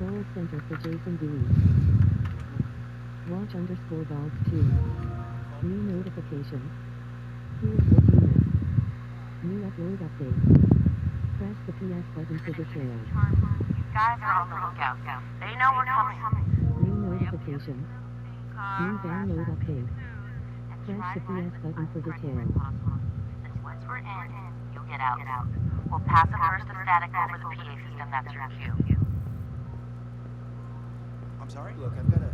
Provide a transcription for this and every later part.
Control Center for Jason Dewey. Watch_dogs 2. New notification. Here's what you missed. New upload update. Press the PS button for details. You guys are on the lookout. They know we're coming. New notification. New download update. Press the PS button for details. Once we're in, you'll get out. We'll pass a burst of static over the PA system. That's your cue. I'm sorry? Look, I've got a...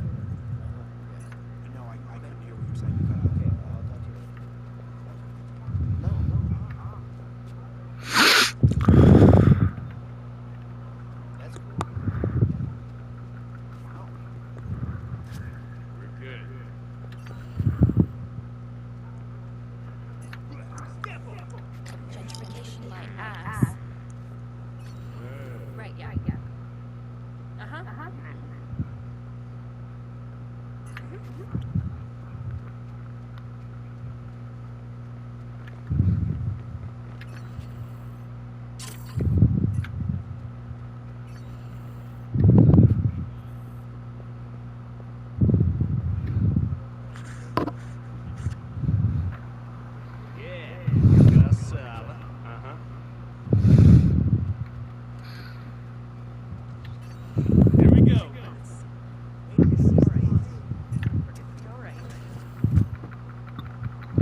No, I couldn't hear what you were saying. You cut out. Okay, I'll talk to you later. No. That's cool. Wow. We're good. Gentrification my ass. Right, yeah. Here we go.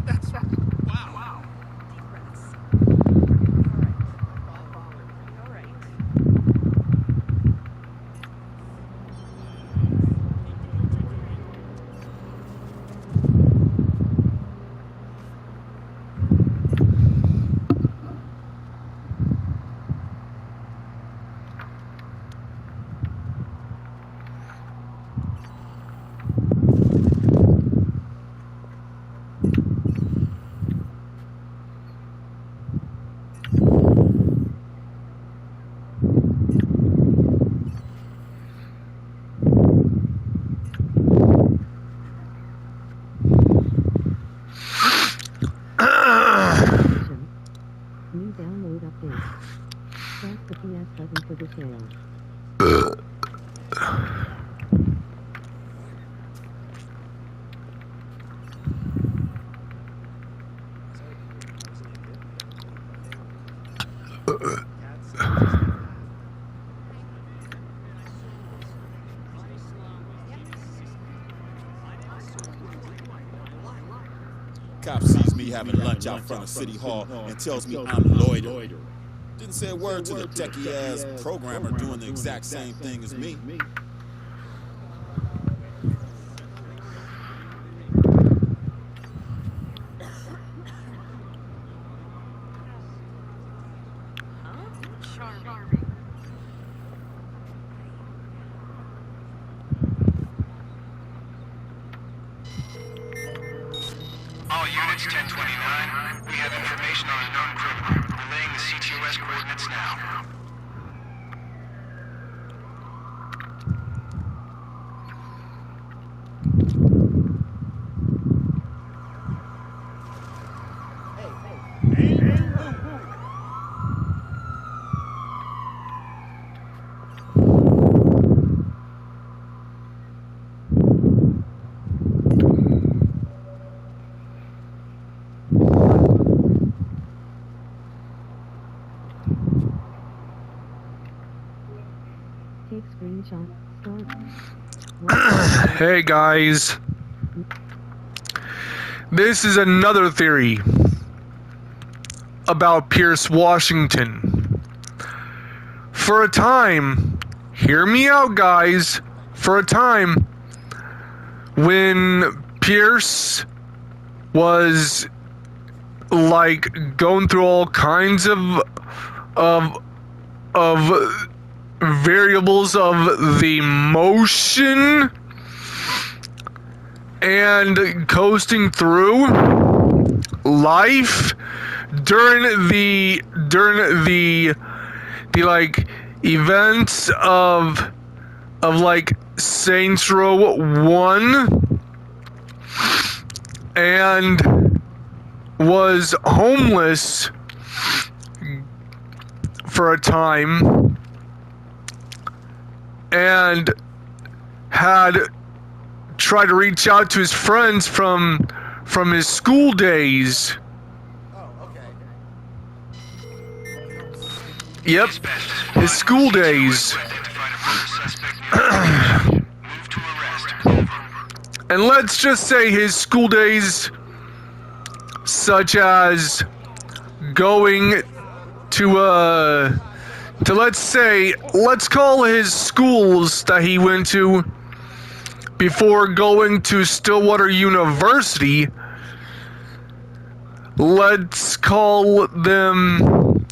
That's wow. Deep breaths. All right. New download update. Press the PS button for details. Cop sees me having lunch out front of City Hall and tells me I'm loitering. Didn't say a word to the techie-ass programmer doing the exact same thing as me. All units 1029, we have information on a known criminal. Relaying the CTOS coordinates now. Take screenshot. Start. Hey guys, this is another theory about Pierce Washington. For a time, hear me out guys, for a time when Pierce was like going through all kinds of variables of the motion and coasting through life during the like events of like Saints Row 1, and was homeless for a time, and had tried to reach out to his friends from his school days. Oh, okay. Yep, his school days. Move to arrest. Over. And let's just say his school days, such as going to let's call his schools that he went to before going to Stillwater University. Let's call them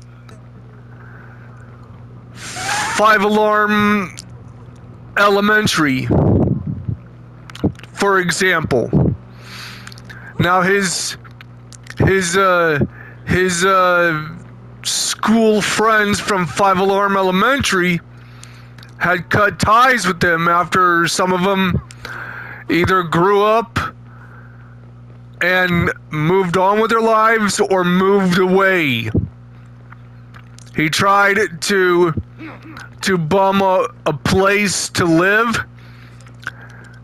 5 Alarm Elementary, for example. Now his school friends from 5 Alarm Elementary had cut ties with them after some of them either grew up and moved on with their lives or moved away. He tried to bum a place to live.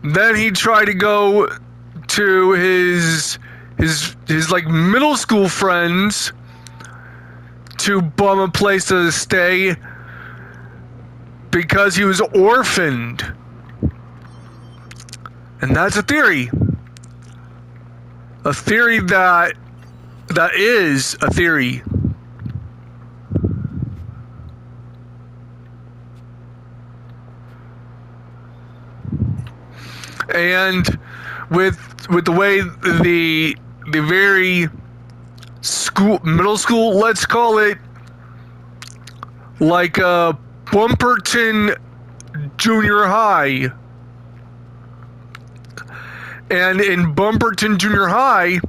Then he tried to go to his like middle school friends to bum a place to stay because he was orphaned. And that's a theory. A theory that is a theory. And with the way the very middle school, let's call it like Bumperton Junior High. And in Bumperton Junior High,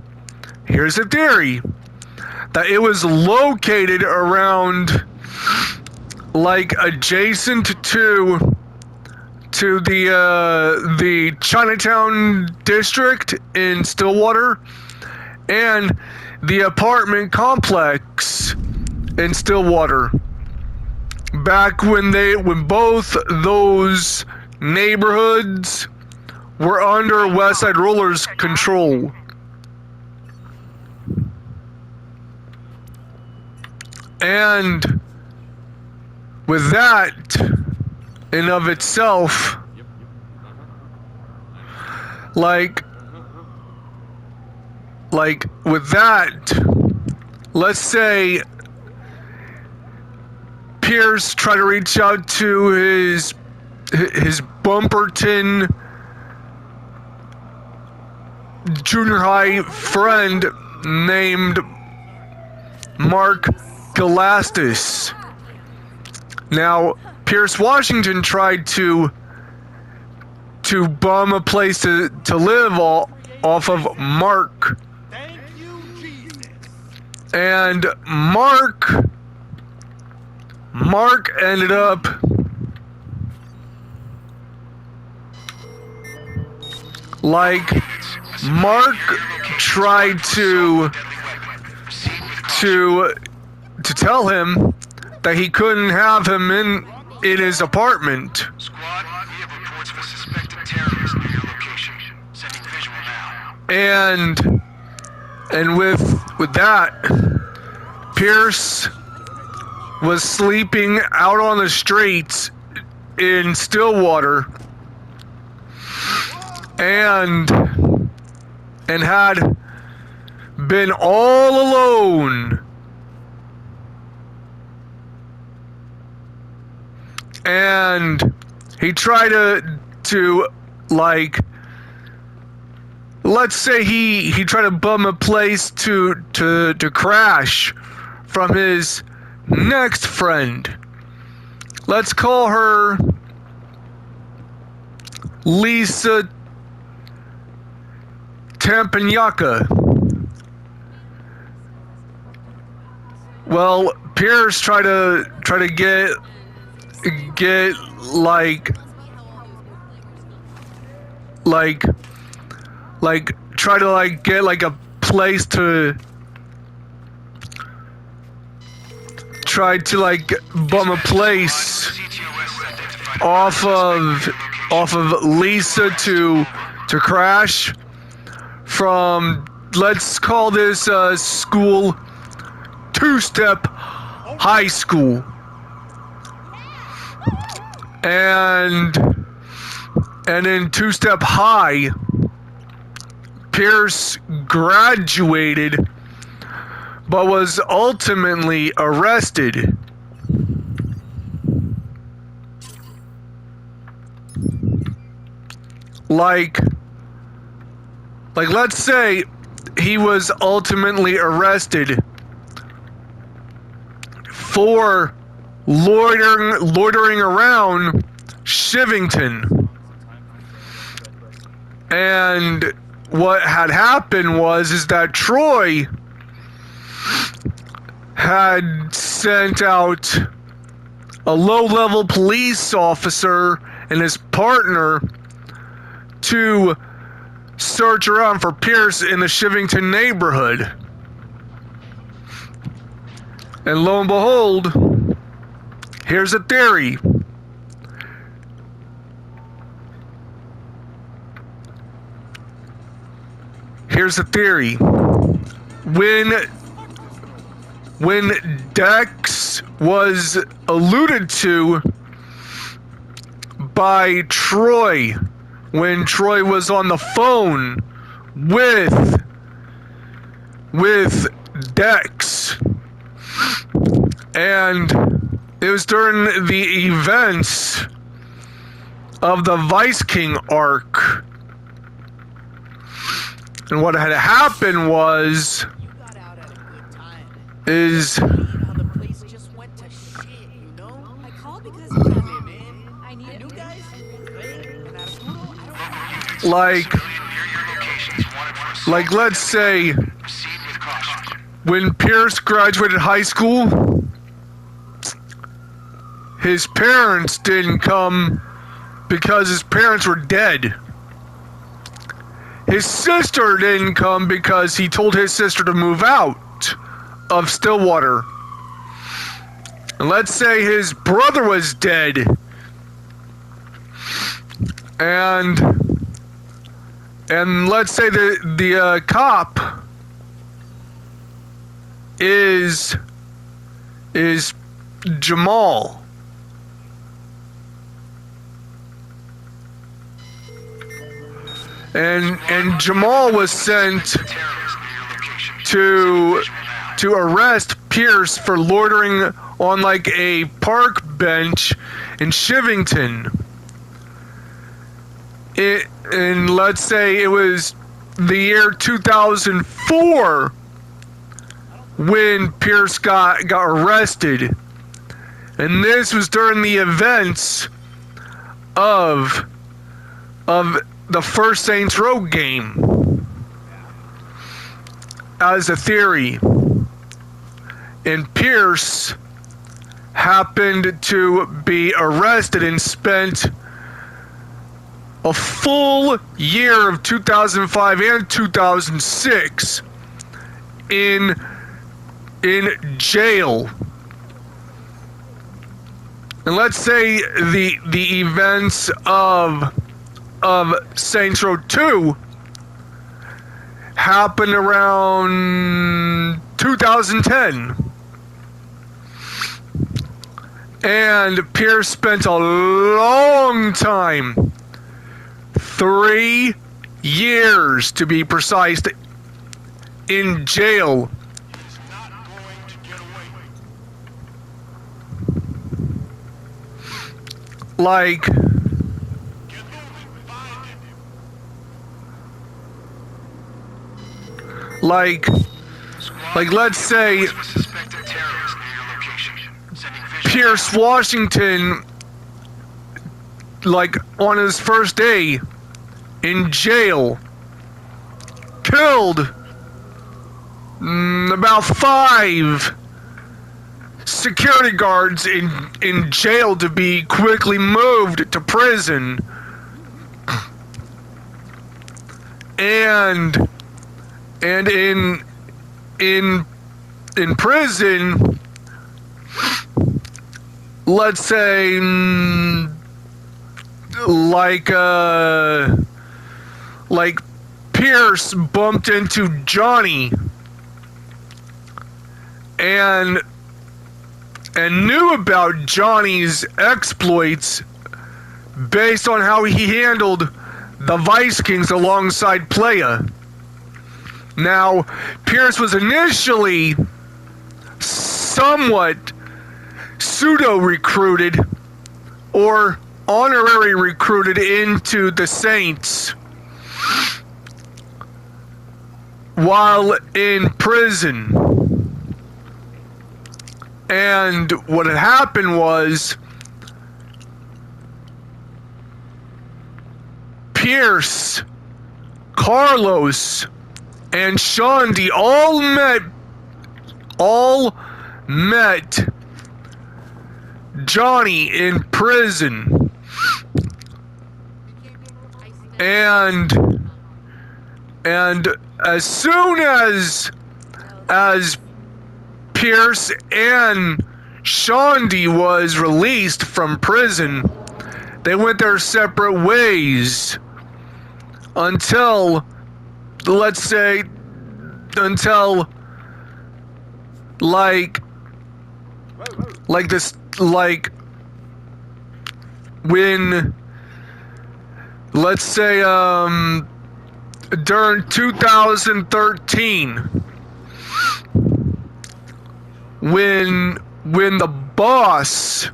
here's a theory that it was located around, like, adjacent to the Chinatown district in Stillwater and the apartment complex in Stillwater. Back when both those neighborhoods were under Westside Rollers' control. And with that in of itself, like with that, let's say Pierce tried to reach out to his Bumperton junior high friend named Mark Galastis. Now, Pierce Washington tried to bum a place to live off of Mark. Thank you, Jesus. And Mark ended up like Mark tried to tell him that he couldn't have him in his apartment. Squad, we have reports of a suspected terrorist near your location. Sending visual now. And with that, Pierce was sleeping out on the streets in Stillwater and had been all alone. And he tried to like, let's say he tried to bum a place to crash from his next friend. Let's call her Lisa Tampanyaka. Well, Pierce tried to get try to get like a place to try to bum a place CTOS has identified off of Lisa to crash from, let's call this school Two-Step High School. And in Two-Step High, Pierce graduated but was ultimately arrested. Like let's say he was ultimately arrested for loitering around Shivington. And what had happened is that Troy had sent out a low-level police officer and his partner to search around for Pierce in the Shivington neighborhood. And lo and behold, here's a theory. Here's the theory. When Dex was alluded to by Troy, when Troy was on the phone with Dex, and it was during the events of the Vice King arc. And what had happened was, You got out at a good time. is How the place just went to shit, you know? I called because I need New it. guys? And Arturo? I don't like, Near your locations wanted for assault. like let's say Proceed with caution. when Pierce graduated high school, his parents didn't come because his parents were dead. His sister didn't come because he told his sister to move out of Stillwater. And let's say his brother was dead. And let's say the cop is Jamal. And Jamal was sent Terrorists near your location. to arrest Pierce for loitering on like a park bench in Shivington. And let's say it was the year 2004 when Pierce got arrested. And this was during the events of the first Saints Row game, as a theory. And Pierce happened to be arrested and spent a full year of 2005 and 2006 in jail. And let's say the events of Saints Row 2 happened around 2010. And Pierce spent a long time, 3 years to be precise, in jail. He's not going to get away. Like, Get moving. Find him. like let's say Suspected terrorists near your location. Sending visual. Pierce Washington, like on his first day in jail, killed about 5 security guards in jail to be quickly moved to prison. And in prison, let's say like Pierce bumped into Johnny and knew about Johnny's exploits based on how he handled the Vice Kings alongside Playa. Now, Pierce was initially somewhat pseudo-recruited or honorary recruited into the Saints while in prison. And what had happened was Pierce, Carlos, and Shondi all met Johnny in prison. And as soon as Pierce and Shondi was released from prison, they went their separate ways until, let's say, until like when, let's say, during 2013, when the boss,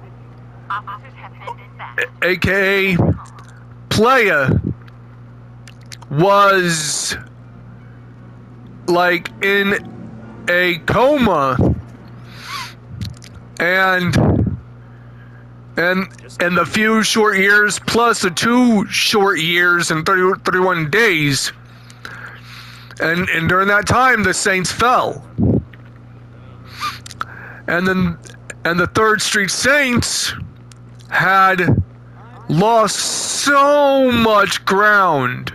Officers have been dispatched. aka Playa, was like in a coma, and the few short years plus the 2 short years and 31 days, and during that time the Saints fell, and the 3rd Street Saints had lost so much ground.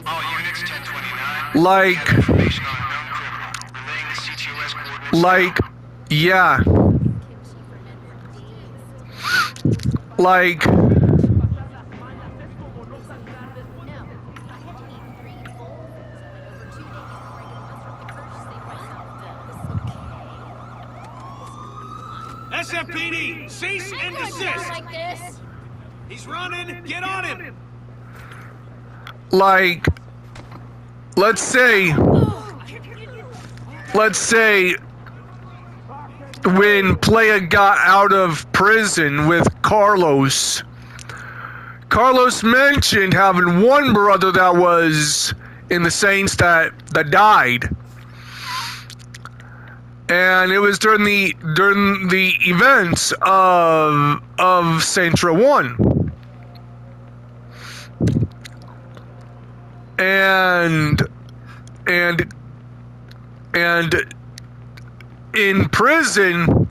All units 1029. Like, Information on a known criminal. Relaying the CTOS coordinates. Like, SFPD, cease and desist. Like this. He's running. Get on him. like, let's say when Playa got out of prison with Carlos mentioned having one brother that was in the Saints that died. And it was during the events of Saints Row 1. And in prison,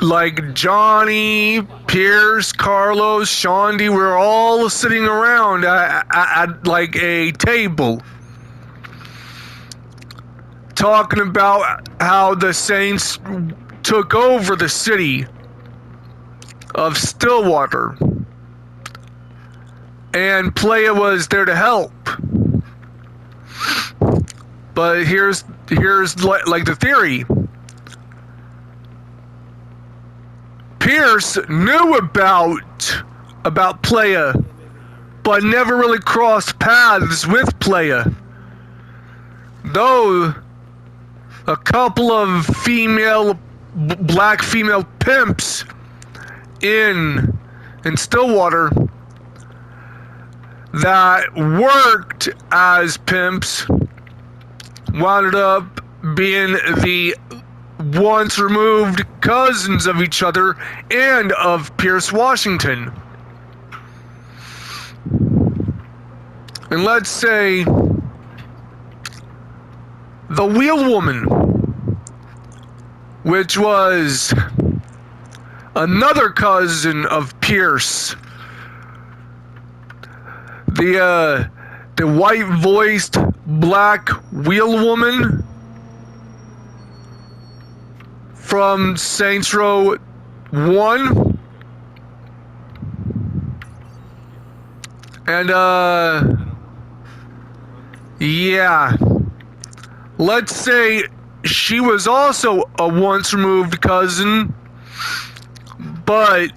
like Johnny, Pierce, Carlos, Shondi, we're all sitting around at like a table, talking about how the Saints took over the city of Stillwater, and Playa was there to help. But here's like the theory. Pierce knew about Playa, but never really crossed paths with Playa. Though a couple of black female pimps in Stillwater that worked as pimps wound up being the once removed cousins of each other and of Pierce Washington. And let's say the Wheel Woman, which was another cousin of Pierce, the white-voiced black Wheel Woman, from Saints Row 1. And, yeah. Let's say she was also a once removed cousin, but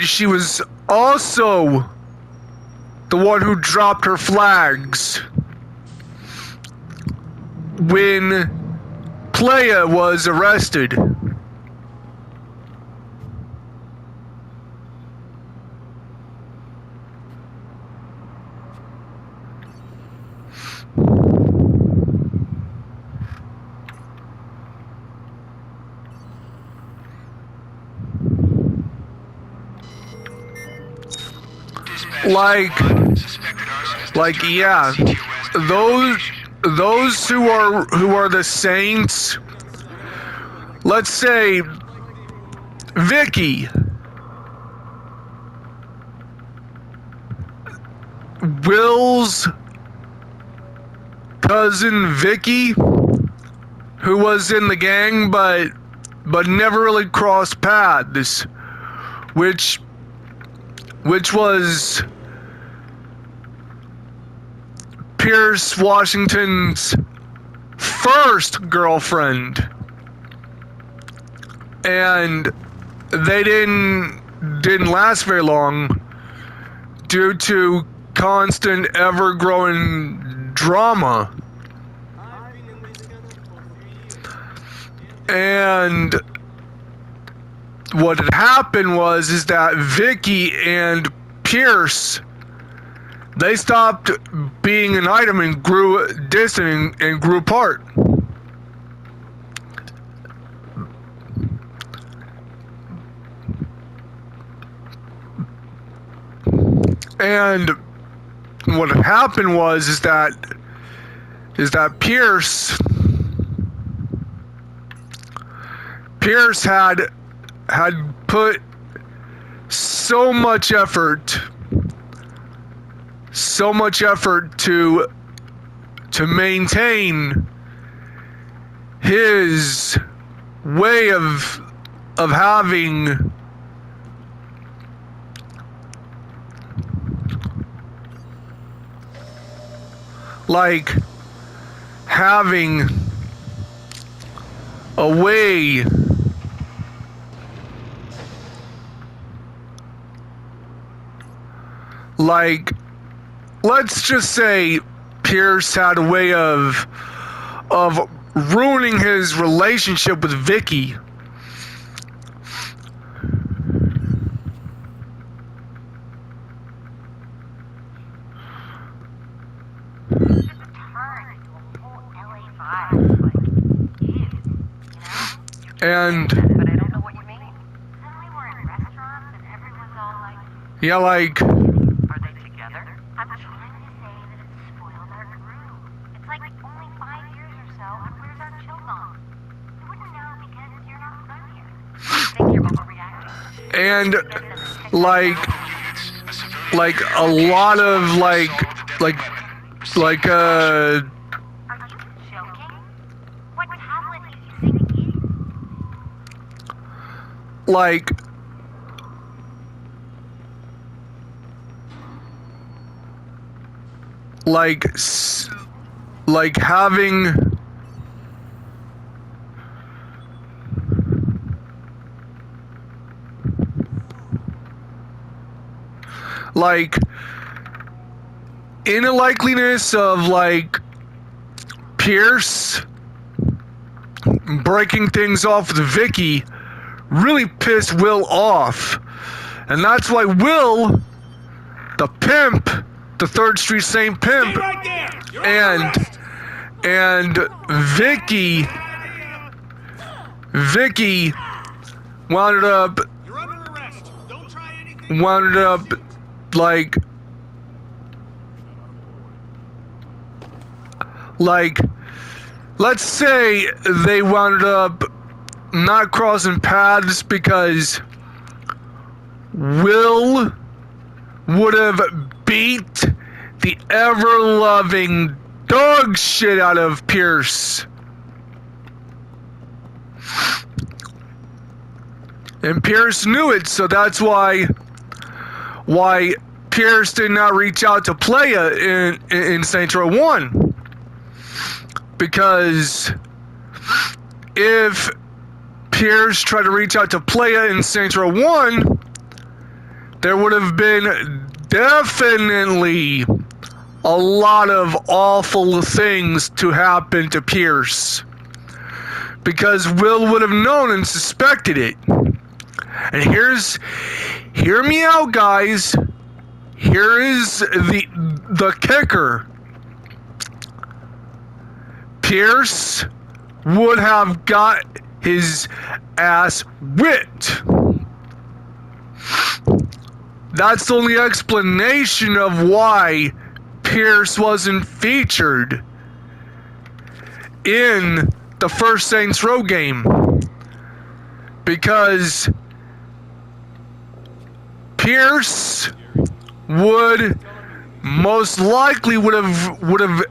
she was also the one who dropped her flags when Playa was arrested. Like yeah, those who are the Saints. Let's say Vicky, Will's cousin Vicky, who was in the gang but never really crossed paths, which was Pierce Washington's first girlfriend, and they didn't last very long due to constant, ever-growing drama. And what had happened is that Vicky and Pierce, they stopped being an item and grew distant and grew apart. And what had happened is that Pierce had put so much effort to maintain his way of having having a way let's just say Pierce had a way of ruining his relationship with Vicky. And but I don't know what you mean. Suddenly we're in restaurants and everyone's all like, yeah, like, are they together? I'm trying to say that it's spoiled our groove. It's like only 5 years or so, and where's our chill gone? You wouldn't know because you're not from here. I think you're overreacting. and like a lot of Are you joking? What tablet is you thinking? like having in a likeliness of Pierce breaking things off with Vicky really pissed Will off, and that's why Will, the pimp, the 3rd Street Saint pimp, Stay right there. You're under arrest. and Vicky wound up You're under arrest. Don't try anything. Let's say they wound up not crossing paths because Will would have beat the ever-loving dog shit out of Pierce. And Pierce knew it, so that's why Pierce did not reach out to Playa in Saints Row 1. Because if Pierce tried to reach out to Playa in Saints Row 1, there would have been definitely a lot of awful things to happen to Pierce. Because Will would have known and suspected it. And hear me out, guys. Here is the kicker. Pierce would have got his ass whipped. That's the only explanation of why Pierce wasn't featured in the first Saints Row game. Because Pierce would most likely would have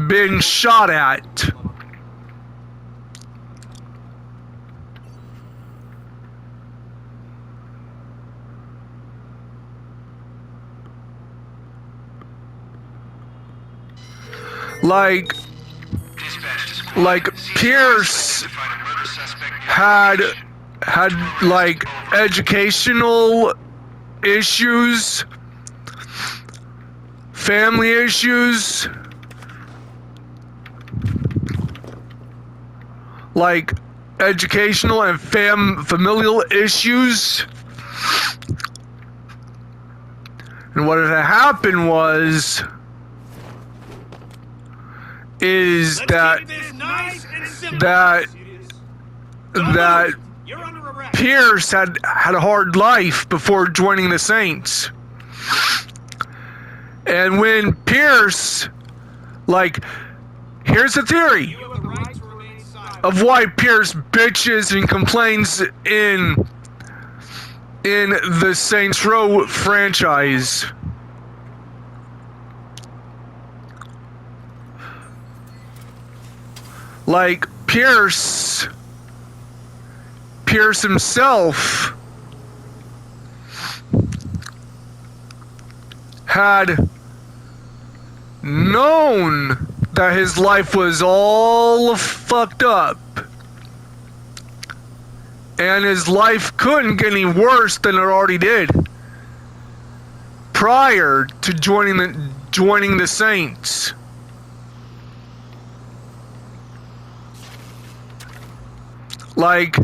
been shot at. Like Pierce had like educational issues, family issues, like educational and familial issues. And what had happened is that You're under arrest. Pierce had a hard life before joining the Saints. And when Pierce, like, here's the theory You have the right to remain silent. of why Pierce bitches and complains in the Saints Row franchise. Like, Pierce himself had known that his life was all fucked up. And his life couldn't get any worse than it already did prior to joining the Saints. Like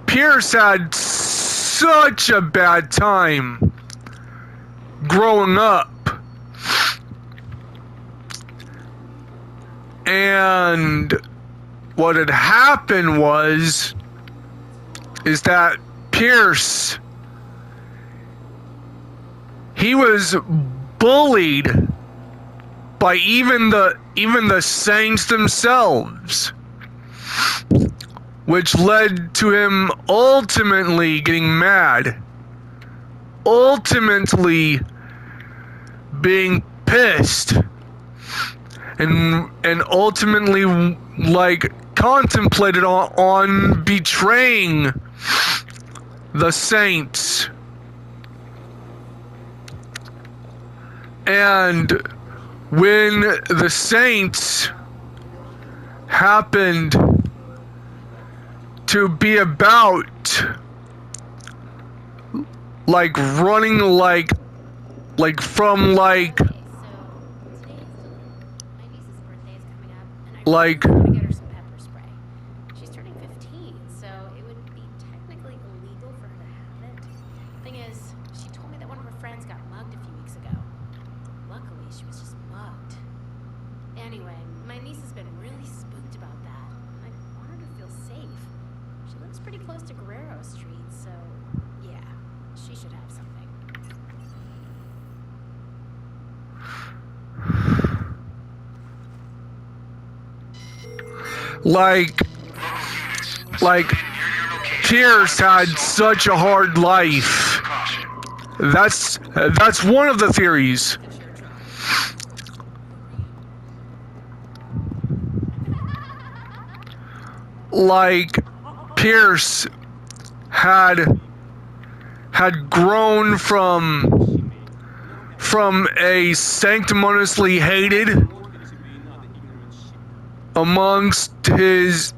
Pierce had such a bad time growing up. And what had happened is that Pierce, he was bullied by even the Saints themselves, which led to him ultimately getting mad, ultimately being pissed, and ultimately like contemplated on betraying the Saints. And when the Saints happened to be about like running like from like like I want to get her some pepper spray. She's turning 15, so it would be technically illegal for her to have it. Thing is, she told me that one of her friends got mugged a few weeks ago. Luckily, she was just mugged. Anyway, my niece has been really spooked about that. I want her to feel safe. She lives pretty close to Guerrero Street, so yeah, she should have something. like Pierce had such a hard life. That's one of the theories. like Pierce had grown from a sanctimoniously hated amongst his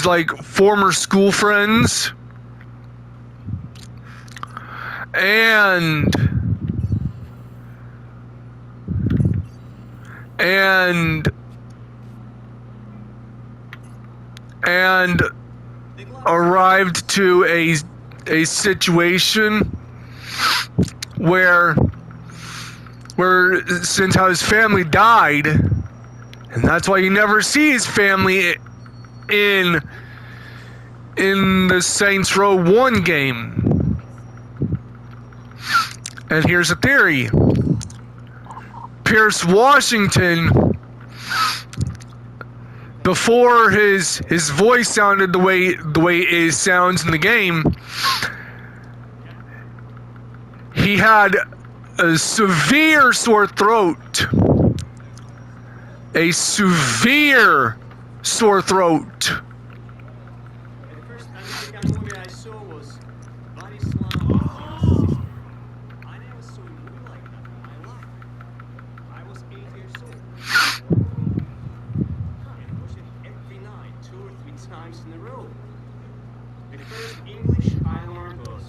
like former school friends and arrived to a situation where since how his family died, and that's why you never see his family in the Saints Row 1 game. And here's a theory. Pierce Washington, before his voice sounded the way it sounds in the game, he had a severe sore throat. A severe sore throat. The first American movie I saw was Body Slam. I never saw a movie like that in my life. I was 8 years old. And watched it every night, 2 or 3 times in a row. The first English I learned was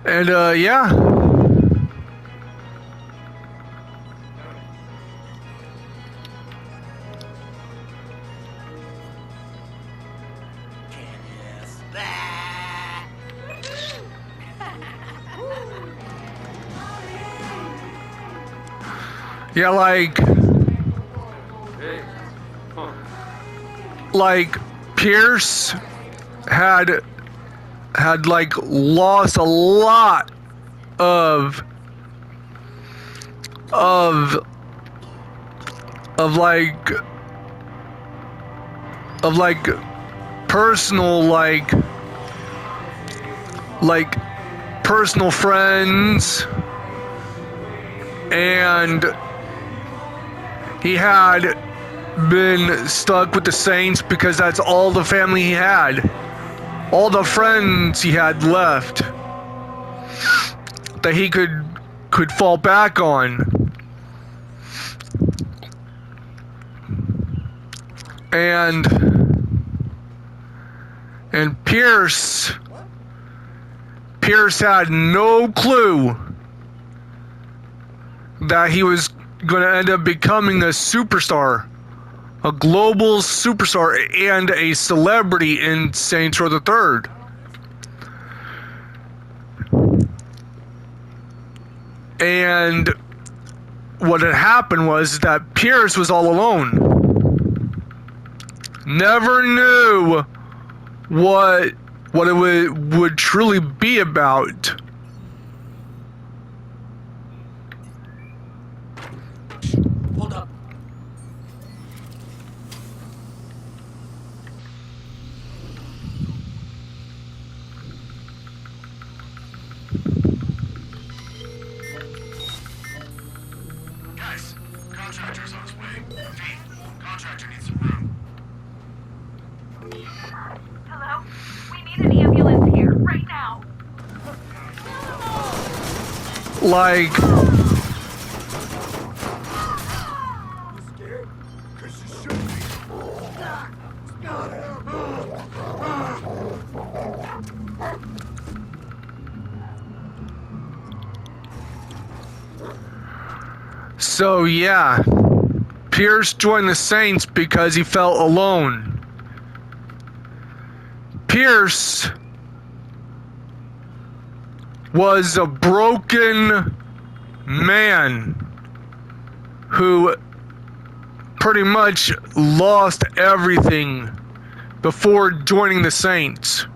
And yeah. Yeah, like Pierce had like lost a lot of personal like personal friends, and he had been stuck with the Saints because that's all the family he had. All the friends he had left that he could fall back on. And Pierce had no clue that he was going to end up becoming a superstar. A global superstar and a celebrity in Saints Row the Third. And what had happened was that Pierce was all alone. Never knew what it would truly be about. Hold up. Guys, contractor's on his way. V, contractor needs some room. Hello? We need an ambulance here, right now. Like, Scared? 'Cause you should be. so yeah, Pierce joined the Saints because he felt alone. Pierce was a broken man who pretty much lost everything before joining the Saints.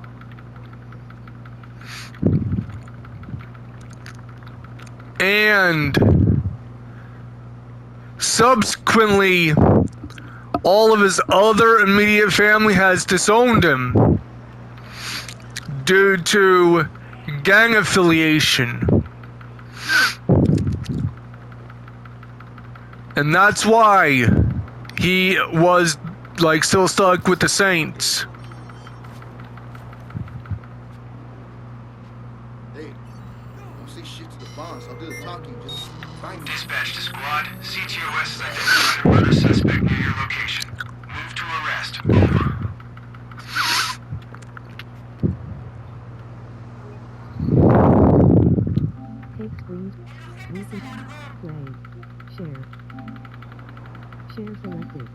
And subsequently, all of his other immediate family has disowned him due to gang affiliation. And that's why he was, like, still stuck with the Saints. Hey, don't say shit to the boss. I'll do the talking. Just find me. Dispatch to squad. CTOS has identified a murder suspect near your location. Move to arrest. Over. Take screens. Recent. Play. Share. Share selected.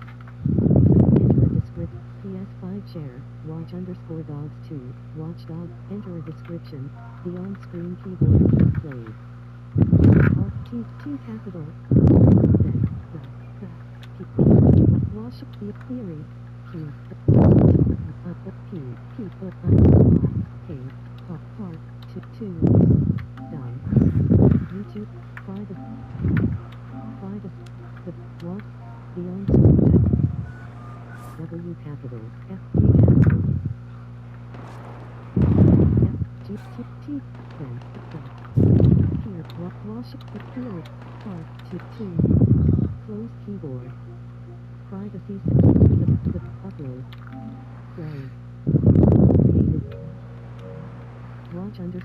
Enter a description. PS5 share. Watch _ dogs 2. Watchdog. Enter a description. The on-screen keyboard is displayed. Alt T capital. Wash theory. P. Park. 2. Done. YouTube. Private. The what? The on-screen. W capital. F E capital. F G T then. Here. Wash theory. Park. 2. Close keyboard. Privacy. The upload. Play. Hated. Watch _ 2.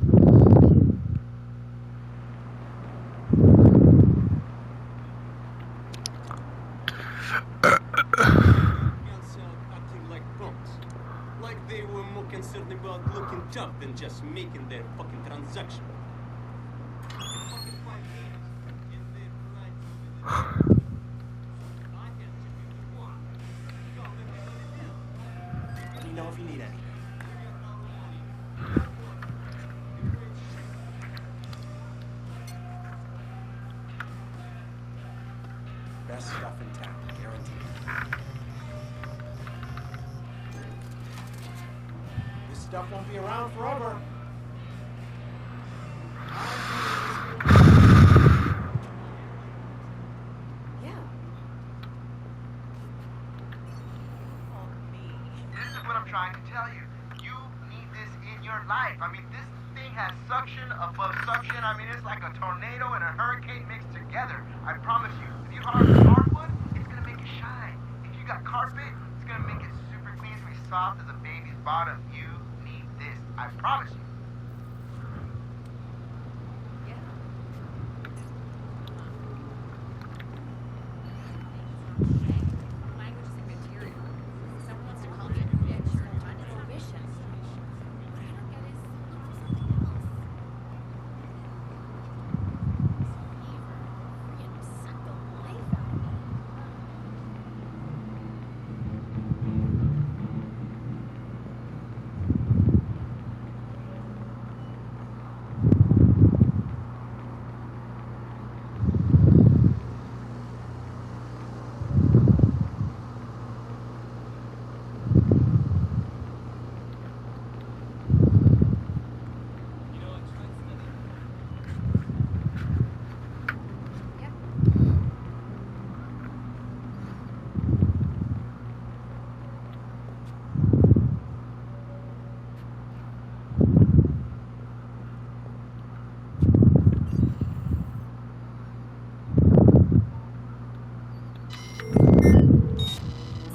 Acting like punks. Like they were more concerned about looking tough than just making their fucking transaction. Fucking 5 minutes, and they're right to the I can give you the one. Go, everybody down. Let me know if you need anything. Best stuff in town, guaranteed. This stuff won't be around forever. Yeah. This is what I'm trying to tell you. You need this in your life. I mean, this thing has suction above suction. I mean, it's like a tornado and a hurricane mixed together. I promise you. If you hardwood, it's gonna make it shine. If you got carpet, it's gonna make it super clean. It's gonna be soft as a baby's bottom. You need this. I promise you. Yeah. Language is immaterial. Someone wants to call me a bitch or find it vicious. What I don't get is something else. Fever. Suck the life out of me.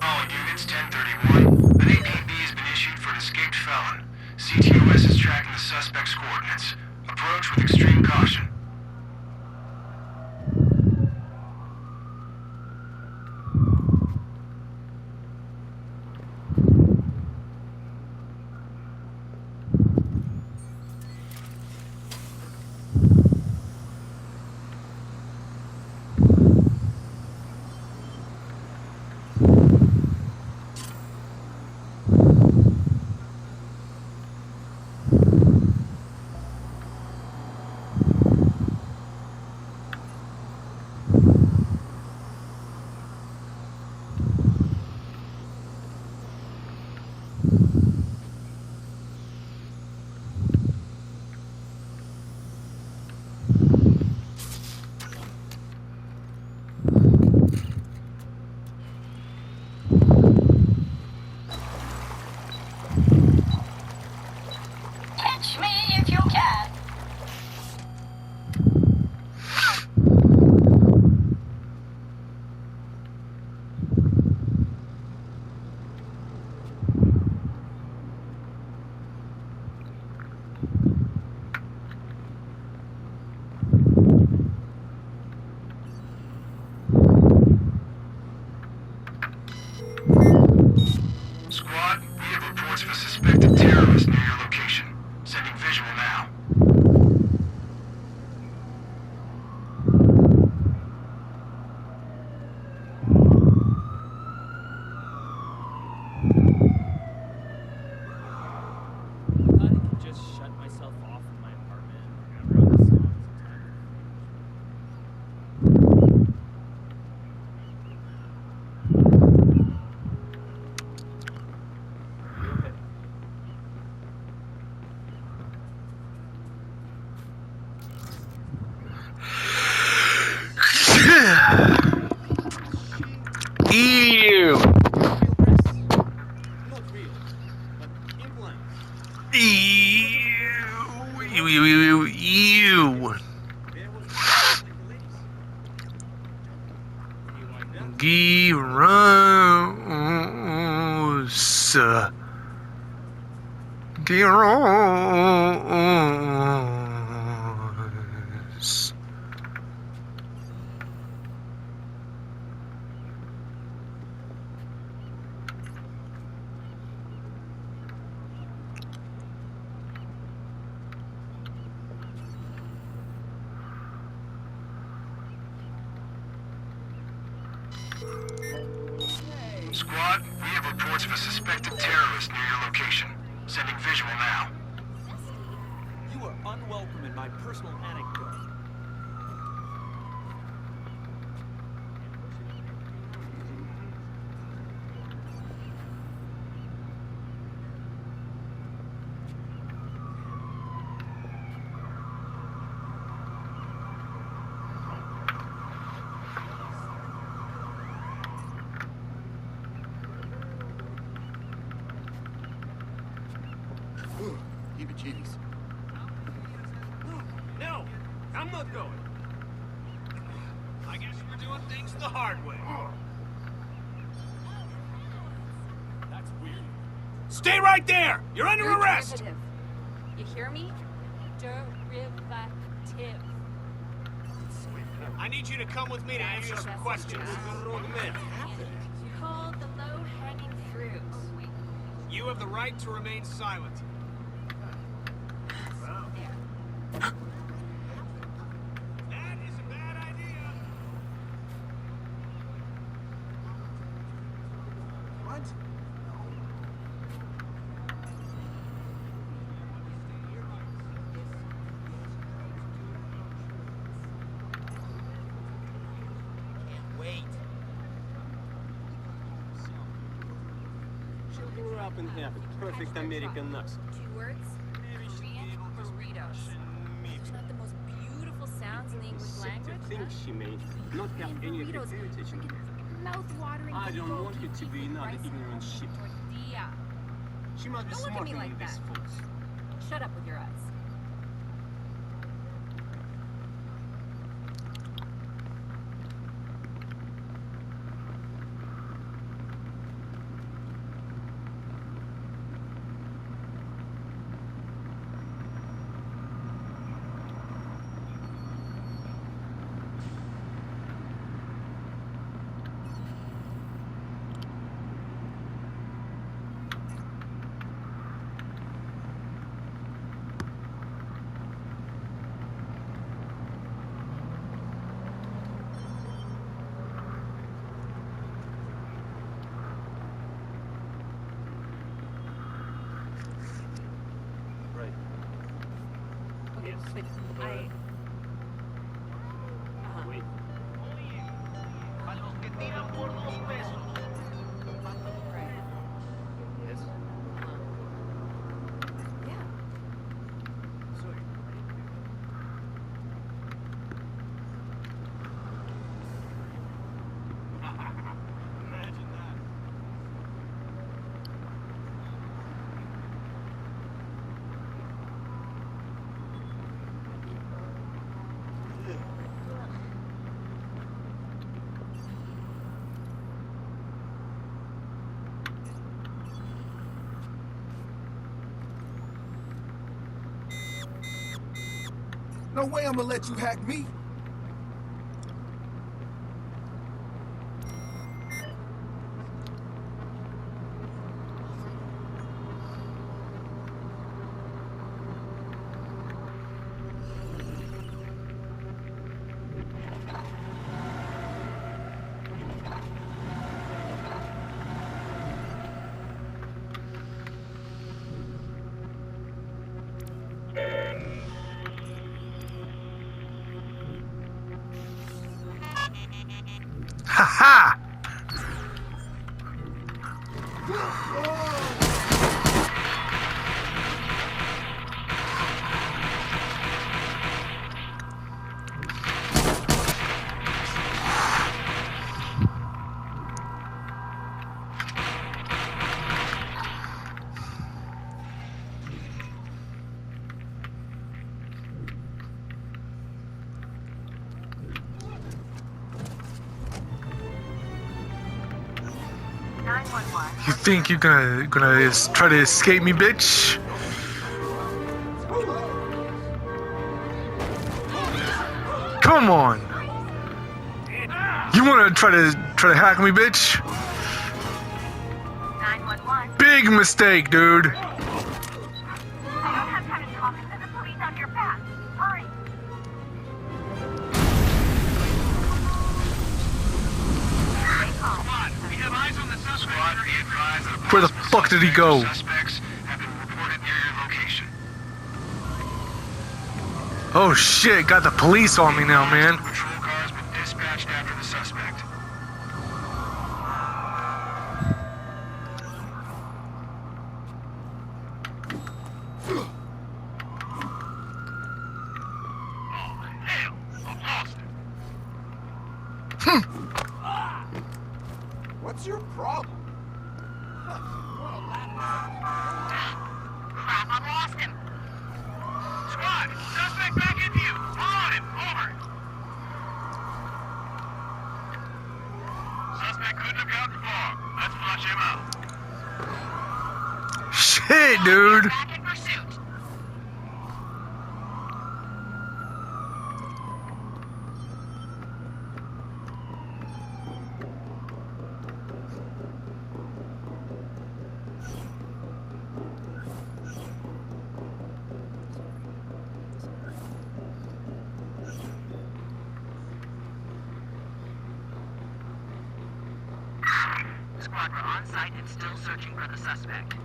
All units 1031. An APB has been issued for an escaped felon. CTOS is tracking the suspect's coordinates. Approach with extreme caution. Squad, we have reports of a suspected terrorist near your location. Sending visual now. I can just shut myself off in my apartment whenever I decide Ew. Not real, but implants. Ew. Ew. There was like the ladies. You like that? Gross. Squad, we have reports of a suspected terrorist near your location. Sending visual now. You are unwelcome in my personal anecdote. Heebie-jeebies. No, I'm not going. I guess we're doing things the hard way. That's weird. Stay right there! You're under arrest! Derivative. You hear me? Derivative. I need you to come with me to answer some questions. Come in. Called the low-hanging fruit. You have the right to remain silent. That is a bad idea. What? Can't wait. She grew up in heaven. Perfect American nurse. 2 words. Korean burritos. It's not the most beautiful sounds in the English language. Think she may not have any of her Burritos. heritage in her. Mouth-watering. I don't want her to be another ignorant shit. Tortilla. She must be Don't look at me smarter like than this, that. folks. Shut up with your eyes. Right. Okay, but I. Wait. A los que tiran por 2 pesos. Right. Yes? Yeah. Sorry. Imagine that. No way I'm gonna let you hack me. Ha ha! You think you're gonna try to escape me, bitch? Come on! You wanna try to hack me, bitch? 911. Big mistake, dude. I don't have time to talk to the police on your back. Hurry. Squad, we have eyes on the suspect. Squad, be advised that a Where the possible fuck did he suspect go? or Suspects have been reported near your location. Oh shit, got the police on me now, man. Patrol cars been dispatched after the suspect. What's your problem? Crap, I lost him. Squad, suspect back in view. Follow him. Over. Suspect couldn't have gotten far. Let's flush him out. Shit, dude. Back in pursuit. Squad, we're on site and still searching for the suspect.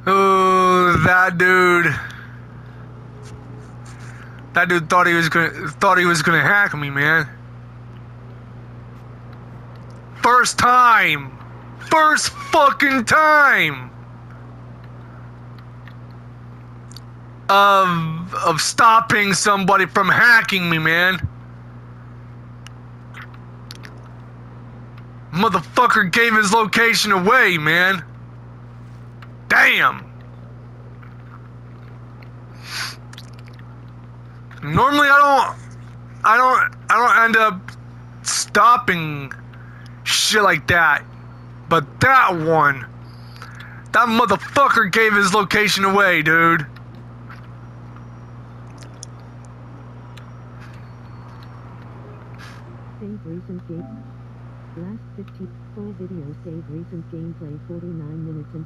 Oh, that dude. That dude thought he was gonna hack me, man. First time. First fucking time. Of stopping somebody from hacking me, man. Motherfucker gave his location away, man. Damn. Normally I don't end up stopping shit like that. But that one, that motherfucker gave his location away, dude. Save recent game. Last 15 full video. Save recent gameplay 49 minutes and